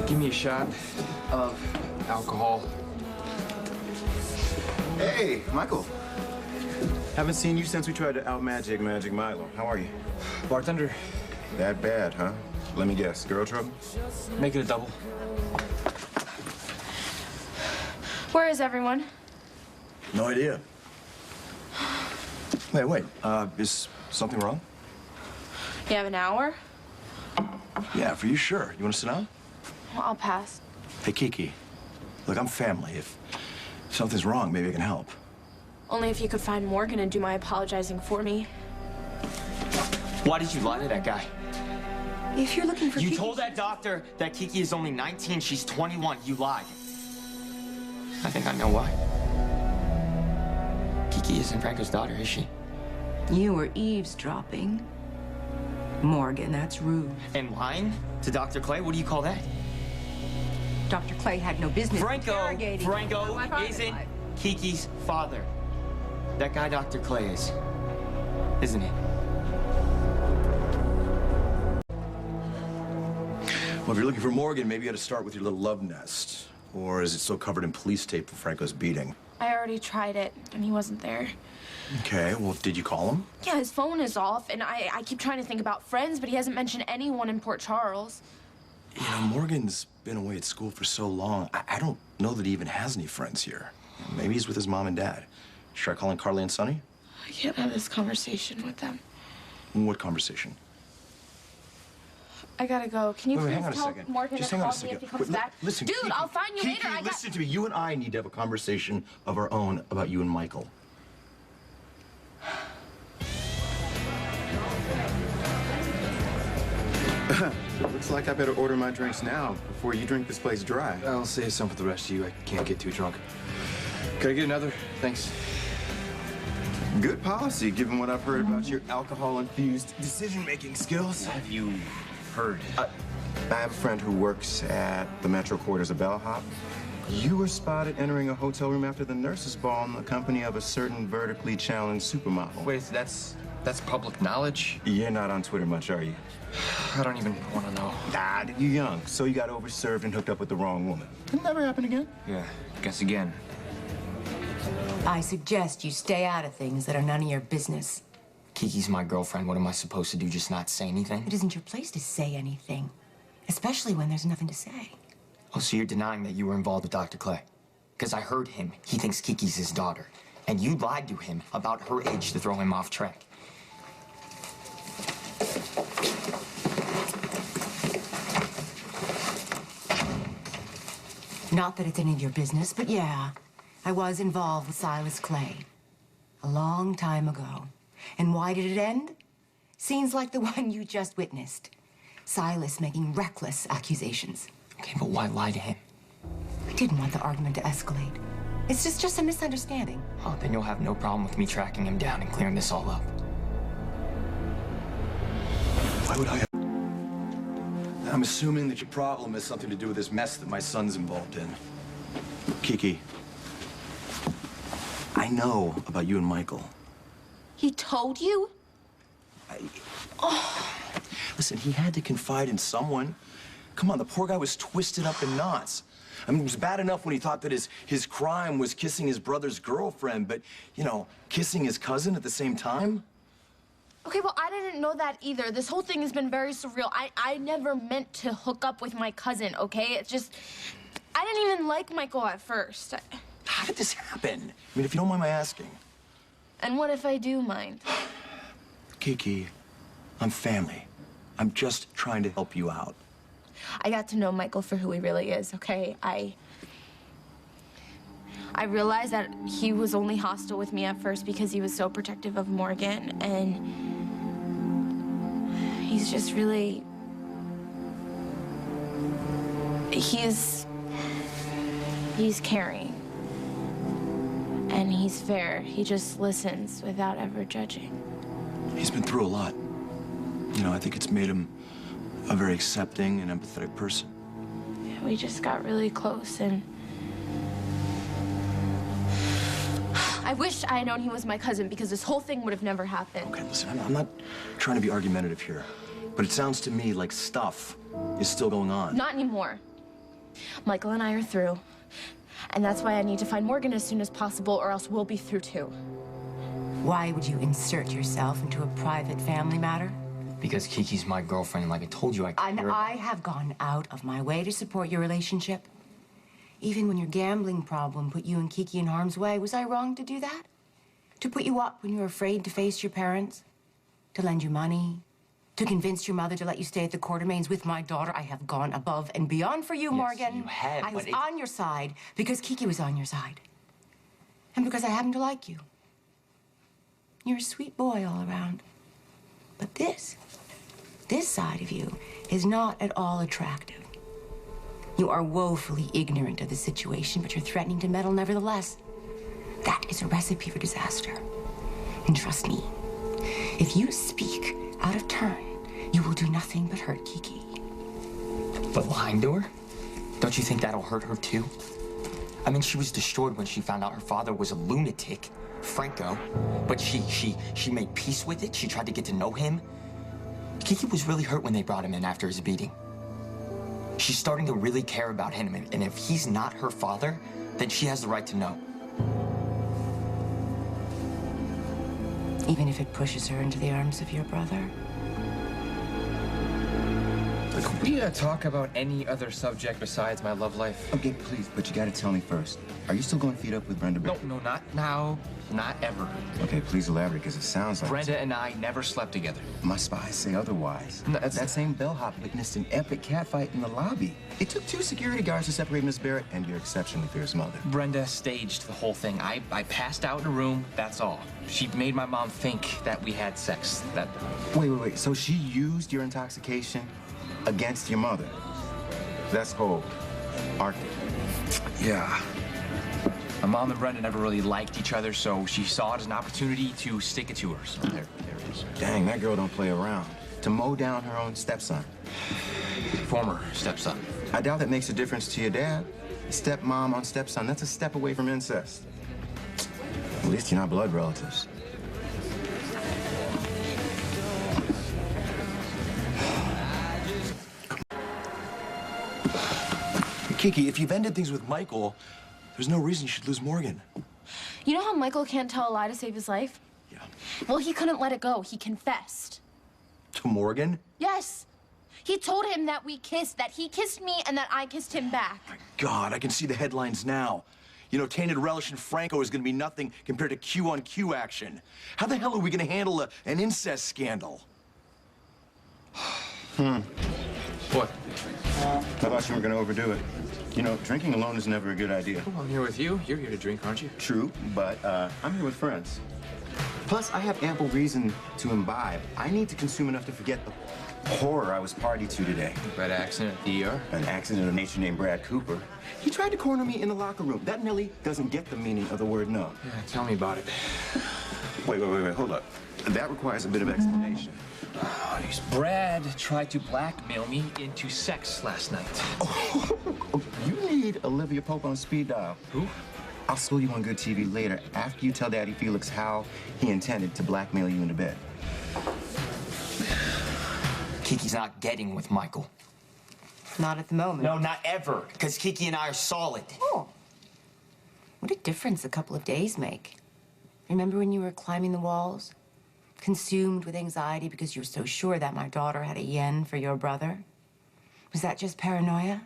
Give me a shot of alcohol. Hey, Michael. Haven't seen you since we tried to out-magic Magic Milo. How are you? Bartender. That bad, huh? Let me guess. Girl trouble? Make it a double. Where is everyone? No idea. Wait. Is something wrong? You have an hour? Yeah, for you, sure. You want to sit down? Well, I'll pass. Hey, Kiki. Look, I'm family. If something's wrong, maybe I can help. Only if you could find Morgan and do my apologizing for me. Why did you lie to that guy? If you're looking for You Kiki... told that doctor that Kiki is only 19, she's 21. You lied. I think I know why. Kiki isn't Franco's daughter, is she? You were eavesdropping. Morgan, that's rude. And lying to Dr. Clay? What do you call that? Dr. Clay had no business interrogating Franco isn't Kiki's father. That guy Dr. Clay is, isn't he? Well, if you're looking for Morgan, maybe you ought to start with your little love nest. Or is it still covered in police tape from Franco's beating? I already tried it, and he wasn't there. Okay, well, did you call him? Yeah, his phone is off, and I keep trying to think about friends, but he hasn't mentioned anyone in Port Charles. You know, Morgan's been away at school for so long, I don't know that he even has any friends here. Maybe he's with his mom and dad. Should I call in Carly and Sonny? I can't have this conversation with them. What conversation? I gotta go. Can you Wait, please hang on a tell second. Morgan Just to hang on a call me second. if he comes Wait, back? listen, Dude, Kiki, I'll find you Kiki, later. listen to me. You and I need to have a conversation of our own about you and Michael. Looks like I better order my drinks now before you drink this place dry. I'll save some for the rest of you. I can't get too drunk. Could I get another? Thanks. Good policy, given what I've heard about your alcohol-infused decision-making skills. What have you heard? I have a friend who works at the Metro quarters of Bellhop. You were spotted entering a hotel room after the nurses' ball in the company of a certain vertically challenged supermodel. Wait, that's public knowledge? You're not on Twitter much, are you? I don't even want to know. Nah, you're young, so you got overserved and hooked up with the wrong woman. It'll never happen again. Yeah, guess again. I suggest you stay out of things that are none of your business. Kiki's my girlfriend. What am I supposed to do, just not say anything? It isn't your place to say anything, especially when there's nothing to say. Oh, so you're denying that you were involved with Dr. Clay? Because I heard him. He thinks Kiki's his daughter. And you lied to him about her age to throw him off track. Not that it's any of your business, but yeah, I was involved with Silas Clay a long time ago. And why did it end? Scenes like the one you just witnessed. Silas making reckless accusations. Okay, but why lie to him? I didn't want the argument to escalate. It's just a misunderstanding. Oh, then you'll have no problem with me tracking him down and clearing this all up. Why would I have... I'm assuming that your problem has something to do with this mess that my son's involved in. Kiki, I know about you and Michael. He told you? Listen, he had to confide in someone. Come on, the poor guy was twisted up in knots. I mean, it was bad enough when he thought that his crime was kissing his brother's girlfriend, but, you know, kissing his cousin at the same time? Okay, well, I didn't know that either. This whole thing has been very surreal. I never meant to hook up with my cousin, okay? It's just, I didn't even like Michael at first. How did this happen? I mean, if you don't mind my asking. And what if I do mind? Kiki, I'm family. I'm just trying to help you out. I got to know Michael for who he really is, okay? I realized that he was only hostile with me at first because he was so protective of Morgan, and he's just really... He's caring. And he's fair. He just listens without ever judging. He's been through a lot. You know, I think it's made him a very accepting and empathetic person. Yeah, we just got really close, and I wish I had known he was my cousin, because this whole thing would have never happened. Okay, listen, I'm not trying to be argumentative here, but it sounds to me like stuff is still going on. Not anymore. Michael and I are through. And that's why I need to find Morgan as soon as possible, or else we'll be through too. Why would you insert yourself into a private family matter? Because Kiki's my girlfriend, and like I told you, And I have gone out of my way to support your relationship. Even when your gambling problem put you and Kiki in harm's way, was I wrong to do that? To put you up when you were afraid to face your parents? To lend you money? To convince your mother to let you stay at the Quartermains with my daughter? I have gone above and beyond for you, Yes, Morgan. you have, I was but on your side because Kiki was on your side. And because I happen to like you. You're a sweet boy all around. But this side of you is not at all attractive. You are woefully ignorant of the situation, but you're threatening to meddle nevertheless. That is a recipe for disaster. And trust me, if you speak out of turn, you will do nothing but hurt Kiki. But lying to her? Don't you think that'll hurt her too? I mean, she was destroyed when she found out her father was a lunatic, Franco. But she made peace with it. She tried to get to know him. Kiki was really hurt when they brought him in after his beating. She's starting to really care about him, and if he's not her father, then she has the right to know. Even if it pushes her into the arms of your brother? Could we talk about any other subject besides my love life? Okay, please, but you gotta tell me first. Are you still going feet up with Brenda? No, not now. Not ever. Okay, please elaborate, because it sounds like... Brenda and I never slept together. My spies say otherwise. No, that same bellhop witnessed an epic catfight in the lobby. It took 2 security guards to separate Miss Barrett and your exceptionally fierce mother. Brenda staged the whole thing. I passed out in a room, that's all. She made my mom think that we had sex. Wait. So she used your intoxication against your mother? That's whole. Arctic. Yeah. My mom and Brenda never really liked each other, so she saw it as an opportunity to stick it to her. So there it is. Dang, that girl don't play around. To mow down her own stepson. Former stepson. I doubt that makes a difference to your dad. Stepmom on stepson, that's a step away from incest. At least you're not blood relatives. Kiki, if you've ended things with Michael, there's no reason you should lose Morgan. You know how Michael can't tell a lie to save his life? Yeah. Well, he couldn't let it go. He confessed. To Morgan? Yes. He told him that we kissed, that he kissed me and that I kissed him back. My God, I can see the headlines now. You know, tainted relish and Franco is going to be nothing compared to Q-on-Q action. How the hell are we going to handle an incest scandal? What? I thought you were going to overdo it. You know, drinking alone is never a good idea. Well, I'm here with you. You're here to drink, aren't you? True, but I'm here with friends. Plus, I have ample reason to imbibe. I need to consume enough to forget the horror I was party to today. Bad accident at the ER? An accident of nature named Brad Cooper. He tried to corner me in the locker room. That Nelly doesn't get the meaning of the word no. Yeah, tell me about it. Wait, hold up. That requires a bit of explanation. Brad tried to blackmail me into sex last night. Oh, you need Olivia Pope on speed dial. Who? I'll school you on good TV later after you tell Daddy Felix how he intended to blackmail you into bed. Kiki's not getting with Michael. Not at the moment. No, not ever, because Kiki and I are solid. Oh. What a difference a couple of days make. Remember when you were climbing the walls? Consumed with anxiety because you were so sure that my daughter had a yen for your brother? Was that just paranoia?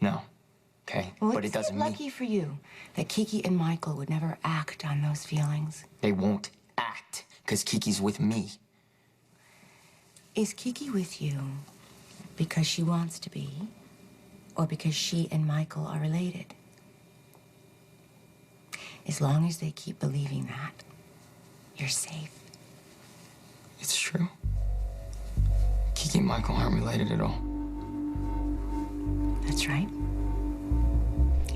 No. Okay, Well, but it doesn't mean... lucky for you that Kiki and Michael would never act on those feelings. They won't act, because Kiki's with me. Is Kiki with you because she wants to be, or because she and Michael are related? As long as they keep believing that, you're safe. It's true. Kiki and Michael aren't related at all. That's right.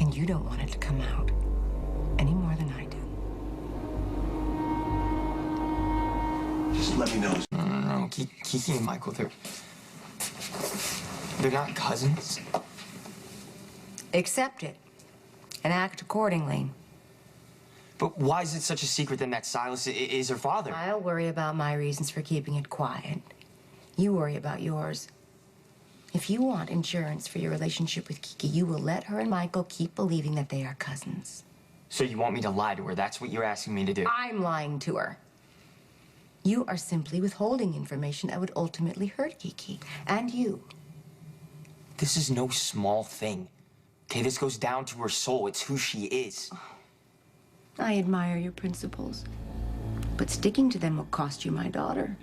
And you don't want it to come out any more than I do. Just let me know. No. Kiki and Michael, they're not cousins. Accept it and act accordingly. But why is it such a secret then that Silas is her father? I'll worry about my reasons for keeping it quiet. You worry about yours. If you want insurance for your relationship with Kiki, you will let her and Michael keep believing that they are cousins. So you want me to lie to her? That's what you're asking me to do? I'm lying to her. You are simply withholding information that would ultimately hurt Kiki and you. This is no small thing. Okay, this goes down to her soul. It's who she is. I admire your principles, but sticking to them will cost you my daughter.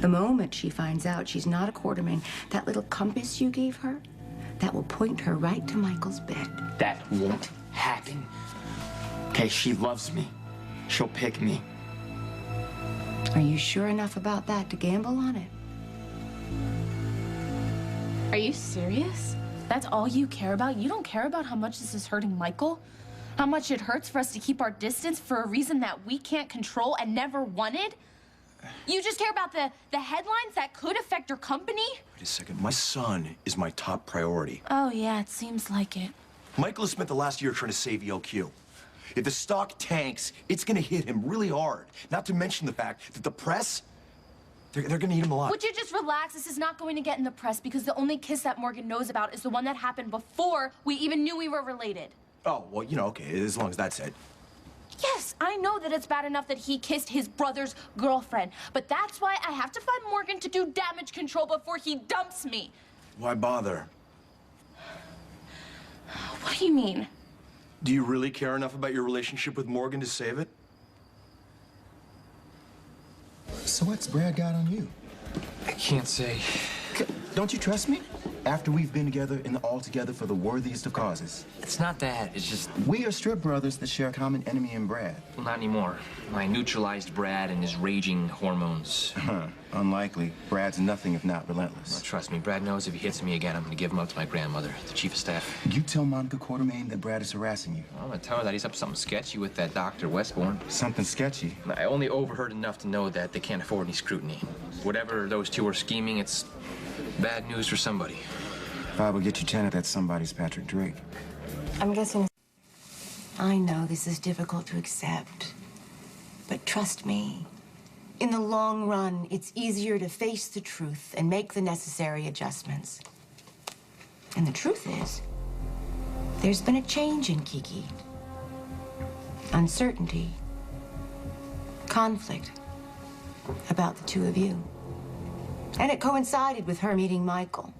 The moment she finds out she's not a Quartermain, that little compass you gave her, that will point her right to Michael's bed. That won't happen. Okay, she loves me. She'll pick me. Are you sure enough about that to gamble on it? Are you serious? That's all you care about? You don't care about how much this is hurting Michael? How much it hurts for us to keep our distance for a reason that we can't control and never wanted? You just care about the headlines that could affect your company? Wait a second. My son is my top priority. Oh, yeah, it seems like it. Michael has spent the last year trying to save ELQ. If the stock tanks, it's gonna hit him really hard. Not to mention the fact that the press, they're gonna eat him alive. Would you just relax? This is not going to get in the press because the only kiss that Morgan knows about is the one that happened before we even knew we were related. Oh, well, you know, okay, as long as that's it. Yes, I know that it's bad enough that he kissed his brother's girlfriend, but that's why I have to find Morgan to do damage control before he dumps me. Why bother? What do you mean? Do you really care enough about your relationship with Morgan to save it? So what's Brad got on you? I can't say. Don't you trust me? After we've been together and all together for the worthiest of causes. It's not that. It's just, We are strip brothers that share a common enemy in Brad. well, not anymore. I neutralized Brad and his raging hormones. Unlikely. Brad's nothing if not relentless. Well, trust me, Brad knows if he hits me again, I'm gonna give him up to my grandmother, the chief of staff. You tell Monica Quartermain that Brad is harassing you. I'm gonna tell her that he's up to something sketchy with that Dr. Westbourne. Something sketchy. I only overheard enough to know that they can't afford any scrutiny. Whatever those two are scheming, it's bad news for somebody. If I would get you 10 of that somebody's Patrick Drake. I'm guessing. I know this is difficult to accept, but trust me. In the long run, it's easier to face the truth and make the necessary adjustments. And the truth is, there's been a change in Kiki. Uncertainty, conflict about the two of you. And it coincided with her meeting Michael.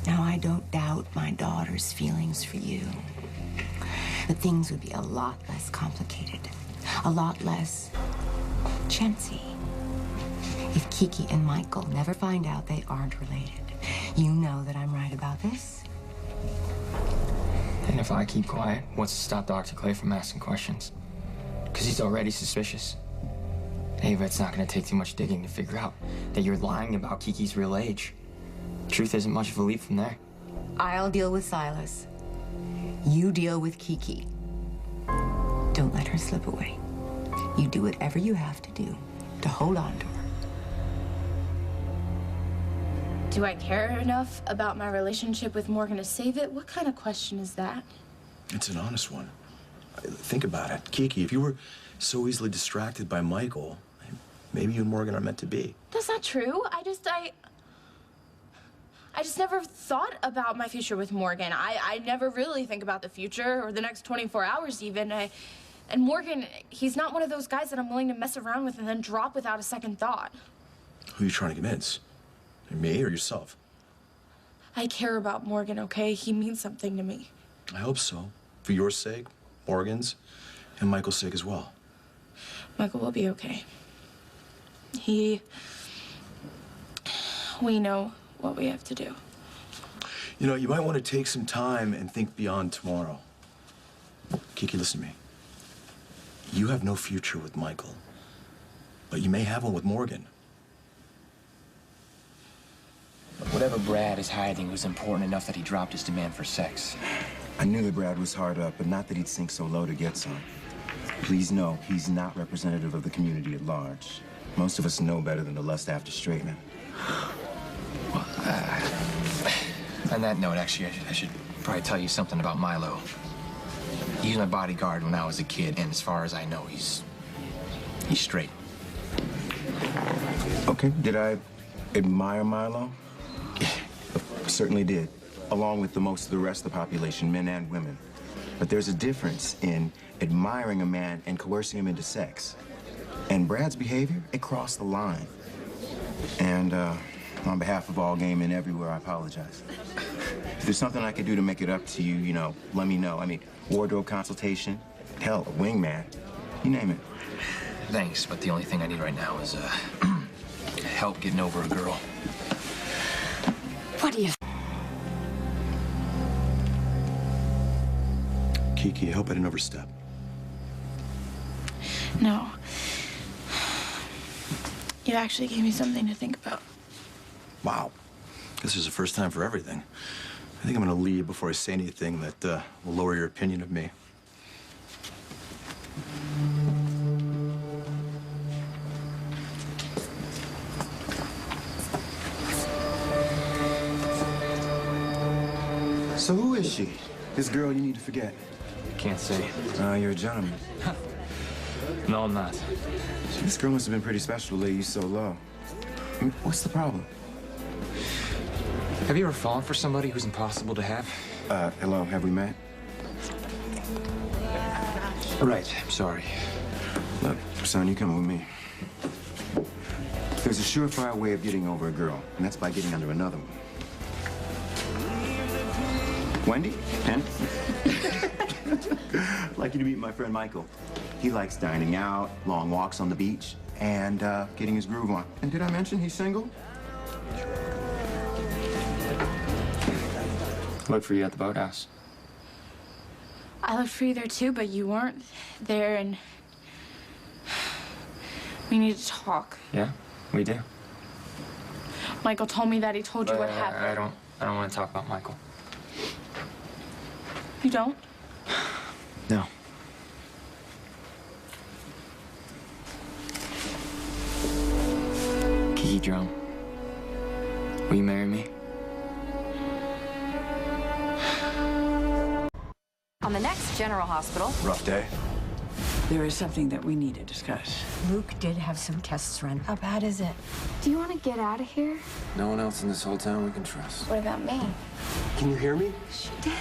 Now, I don't doubt my daughter's feelings for you, but things would be a lot less complicated, a lot less chancy if Kiki and Michael never find out they aren't related. You know that I'm right about this. And if I keep quiet, what's to stop Dr. Clay from asking questions? Because he's already suspicious. Ava, it's not going to take too much digging to figure out that you're lying about Kiki's real age. Truth isn't much of a leap from there. I'll deal with Silas. You deal with Kiki. Don't let her slip away. You do whatever you have to do to hold on to her. Do I care enough about my relationship with Morgan to save it? What kind of question is that? It's an honest one. Think about it. Kiki, if you were so easily distracted by Michael, maybe you and Morgan are meant to be. That's not true. I just never thought about my future with Morgan. I never really think about the future or the next 24 hours even. And Morgan, he's not one of those guys that I'm willing to mess around with and then drop without a second thought. Who are you trying to convince? Me or yourself? I care about Morgan, okay? He means something to me. I hope so. For your sake, Morgan's, and Michael's sake as well. Michael will be okay. We know what we have to do. You know, you might want to take some time and think beyond tomorrow. Kiki, listen to me. You have no future with Michael, but you may have one with Morgan. Whatever Brad is hiding was important enough that he dropped his demand for sex. I knew that Brad was hard up, but not that he'd sink so low to get some. Please know, he's not representative of the community at large. Most of us know better than to lust after straight men. Well, on that note, actually, I should probably tell you something about Milo. He was my bodyguard when I was a kid, and as far as I know, he's straight. Okay, did I Admire Milo? Certainly did, along with most of the rest of the population, men and women. But there's a difference in admiring a man and coercing him into sex. And Brad's behavior, it crossed the line. And on behalf of all gay men everywhere, I apologize. If there's something I could do to make it up to you, you know, let me know. I mean, wardrobe consultation, hell, a wingman, you name it. Thanks, but the only thing I need right now is help getting over a girl. What do you... Kiki, I hope I didn't overstep. No. You actually gave me something to think about. Wow. This is the first time for everything. I think I'm gonna leave before I say anything that will lower your opinion of me. So who is she? This girl you need to forget? Can't say. You're a gentleman. No, I'm not. This girl must have been pretty special to lay you so low. I mean, what's the problem? Have you ever fallen for somebody who's impossible to have? Hello, have we met? Right, I'm sorry. Look, son, you come with me. There's a surefire way of getting over a girl, and that's by getting under another one. Wendy? Pen? I'd like you to meet my friend Michael. He likes dining out, long walks on the beach, and getting his groove on. And did I mention he's single? Look for you at the boathouse. I looked for you there too, but you weren't there, and we need to talk. Yeah, we do. Michael told me that he told you what happened. I don't want to talk about Michael. You don't? No. Kiki Drum, will you marry me? On the next General Hospital. Rough day? There is something that we need to discuss. Luke did have some tests run. How bad is it? Do you want to get out of here? No one else in this whole town we can trust. What about me? Can you hear me? She did.